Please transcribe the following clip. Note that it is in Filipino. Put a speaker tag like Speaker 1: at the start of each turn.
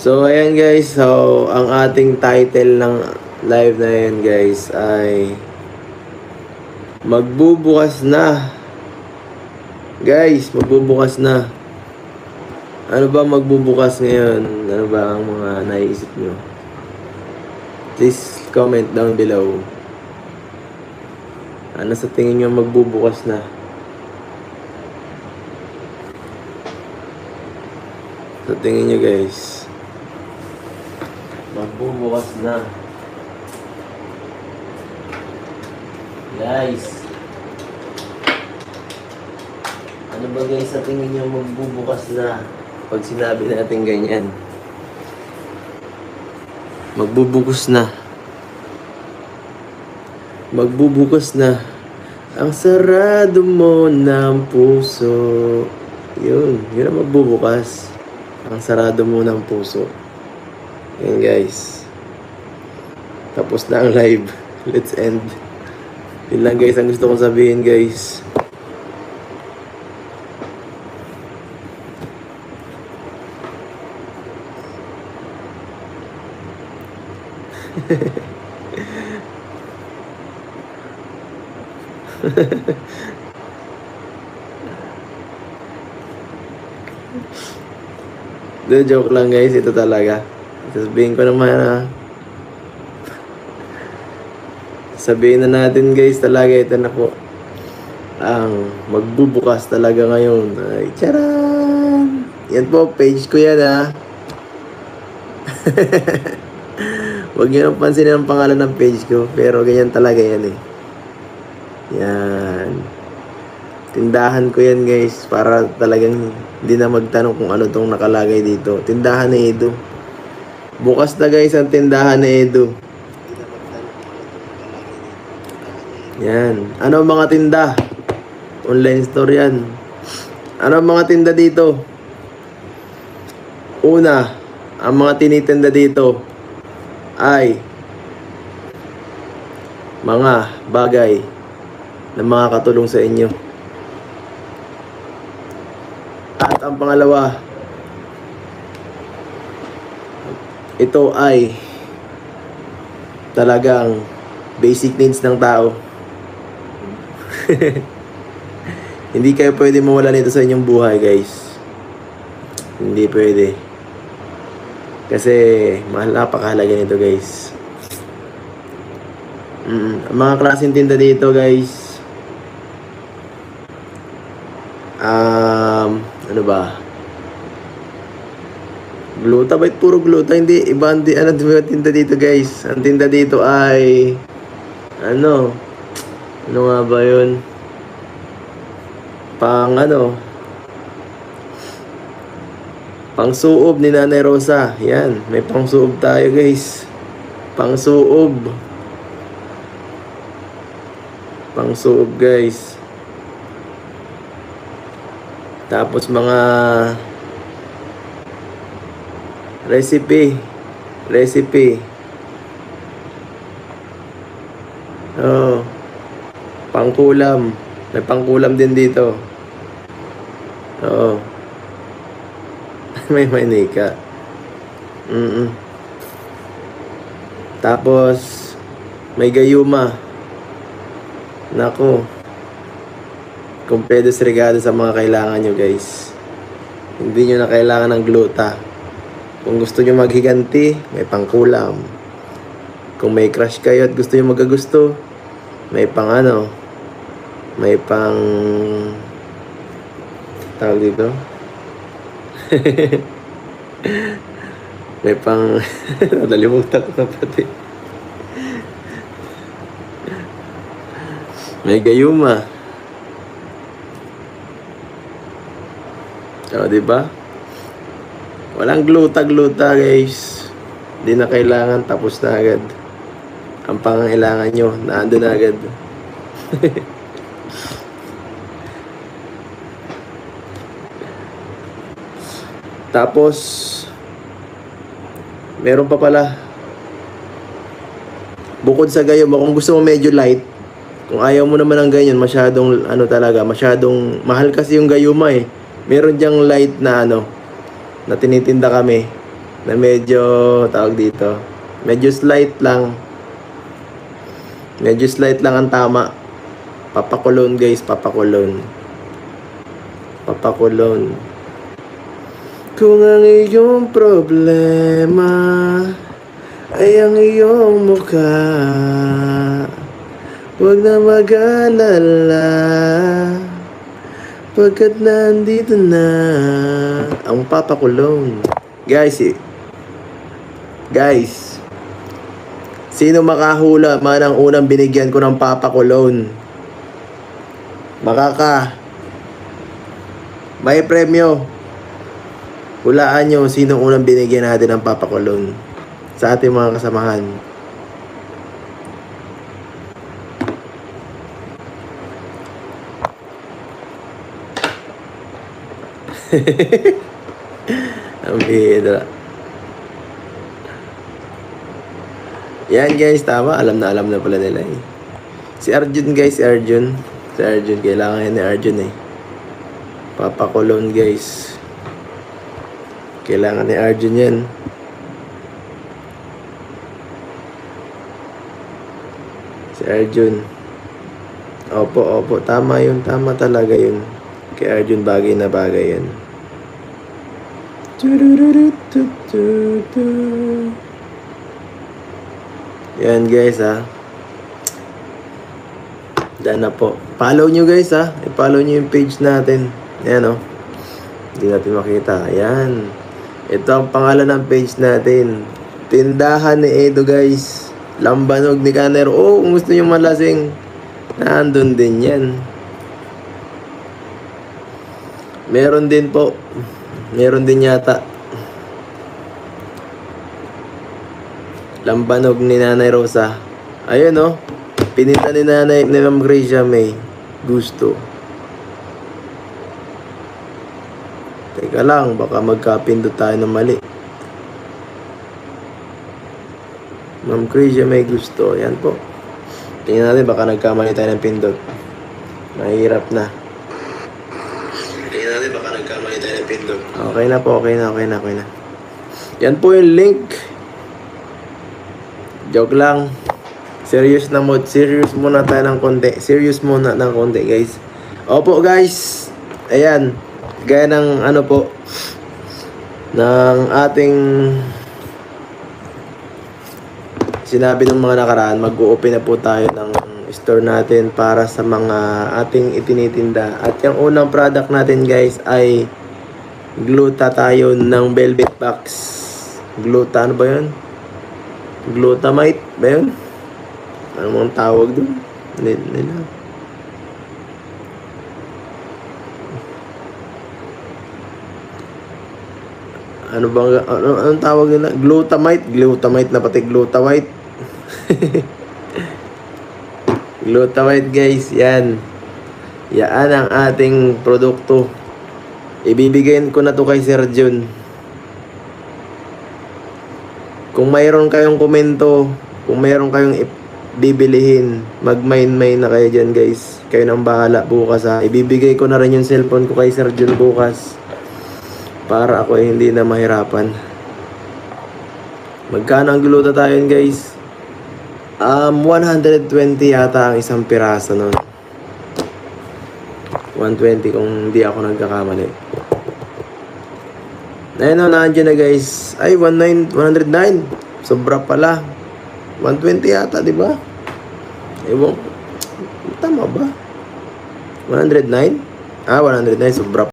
Speaker 1: So, ayan guys. So, ang ating title ng live na yan guys ay magbubukas na. Guys, magbubukas na. Ano ba magbubukas ngayon? Ano ba ang mga naiisip nyo? Please comment down below. Ano sa tingin nyo magbubukas na? Sa tingin nyo guys, magbubukas na. Guys, ano ba guys sa tingin nyo magbubukas na? Pag sinabi natin ganyan, magbubukas na. Magbubukas na. Ang sarado mo ng puso. Yun ang magbubukas. Ang sarado mo ng puso. Yan guys. Tapos na ang live. Let's end. Yun lang guys ang gusto kong sabihin guys. De, joke lang guys, ito talaga. Sabihin ko naman sabihin na natin guys talaga, ito na po ang magbubukas talaga ngayon. Ay, charan! Yan po, page ko yan Huwag nyo nang pansinin ang pangalan ng page ko, pero ganyan talaga yan Yan. Tindahan ko yan guys, para talagang hindi na magtanong kung ano tong nakalagay dito. Tindahan ni Edu. Bukas na guys ang tindahan ni Edu. Yan. Ano ang mga tinda? Online store yan. Ano ang mga tinda dito? Una, ang mga tinitinda dito ay mga bagay na makakatulong sa inyo. At ang pangalawa, ito ay talagang basic needs ng tao. Hindi kayo pwede mawala nito sa inyong buhay guys. Hindi pwede. Kasi napakahalaga nito guys. Ang mga klaseng tinda dito guys, ano ba? Gluta, ba't puro gluta? Hindi, iba ang tinda dito guys. Ang tinda dito ay ano nga ba yun? Pangsuob ni Nanay Rosa. Yan, may pangsuob tayo guys. Pangsuob guys. Tapos mga recipe. Pangkulam. May pangkulam din dito. May manika. Tapos may gayuma. Nako. Kompleto regalo sa mga kailangan nyo guys. Hindi nyo na kailangan ng gluta. Kung gusto nyo maghiganti, may pangkulam. Kung may crush kayo at gusto nyo magagusto, may pang may pang tawag dito. May pang nalimutan ko na pati. May gayuma. Diba? Walang gluta guys. Hindi na kailangan, tapos na agad. Ang pangangailangan nyo, naandun na agad. Tapos meron pa pala, bukod sa gayuma, kung gusto mo medyo light, kung ayaw mo naman ng ganyan, masyadong masyadong mahal kasi yung gayuma Meron diyang light na na tinitinda kami. Na medyo, tawag dito, medyo slight lang. Medyo slight lang ang tama. Papakulon guys, papakulon. Papakulon. Kung ang iyong problema ay ang iyong mukha, huwag na mag-alala, pagkat nandito na ang papakulon. Guys, sino makahula man ang unang binigyan ko ng papakulon? May premyo. Hulaan nyo sino unang binigyan natin ng papakulon sa ating mga kasamahan. Ang bihira. Yan guys, tama. Alam na pala nila eh. Si Arjun guys, si Arjun. Kailangan yan ni Arjun eh. Papakulon guys. Kailangan ni Arjun yan. Si Arjun. Opo. Tama yun. Tama talaga yun. Kay Arjun bagay na bagay yan. Yan guys ha. Diyan na po. Follow nyo guys ha. I-follow nyo yung page natin. Ayan o. Hindi natin makita. Ayan. Ito ang pangalan ng page natin. Tindahan ni Edo guys. Lambanog ni Kanero. Oh, kung gusto nyo malasing, nandun din yan. Meron din po. Meron din yata. Lambanog ni Nanay Rosa. Ayun oh. Pininta ni Nanay ni Ma'am Gracia May. Gusto. Teka lang, baka magkapindot tayo ng mali. Ma'am Gracia May gusto. Yan po. Tingnan natin, baka nagkamali tayo ng pindot. Mahirap na. Tingnan natin, baka nagkamali tayo ng pindot. Okay na po, okay na. Yan po yung link. Joke lang. Serious muna tayo ng konti. Guys. Opo guys. Ayan. Gaya ng ano po, ng ating sinabi ng mga nakaraan, mag-o-open na po tayo ng store natin para sa mga ating itinitinda. At yung unang product natin guys ay gluta tayo ng velvet box. Gluta, ano ba yun? Glutamite ba yun? Ano mong tawag doon? Nila. Ano bang anong tawag nila? Glutamite na pati glutawite. Glutawite guys, yan. Yan ang ating produkto. Ibibigay ko na to kay Sir Jun. Kung mayroon kayong komento, kung mayroon kayong bibilihin, mag-main na kayo dyan guys. Kayo nang bahala bukas ha. Ibibigay ko na rin yung cellphone ko kay Sir Jun bukas. Para ako hindi na mahirapan. Magkano ang gluta tayo guys? 120 yata ang isang piraso nun. 120 kung hindi ako nagkakamali. Ayun o, nandiyan na guys. Ay, 109. Sobra pala. 120 yata, di ba? Ewan. Tama ba? 109? 109. Sobra.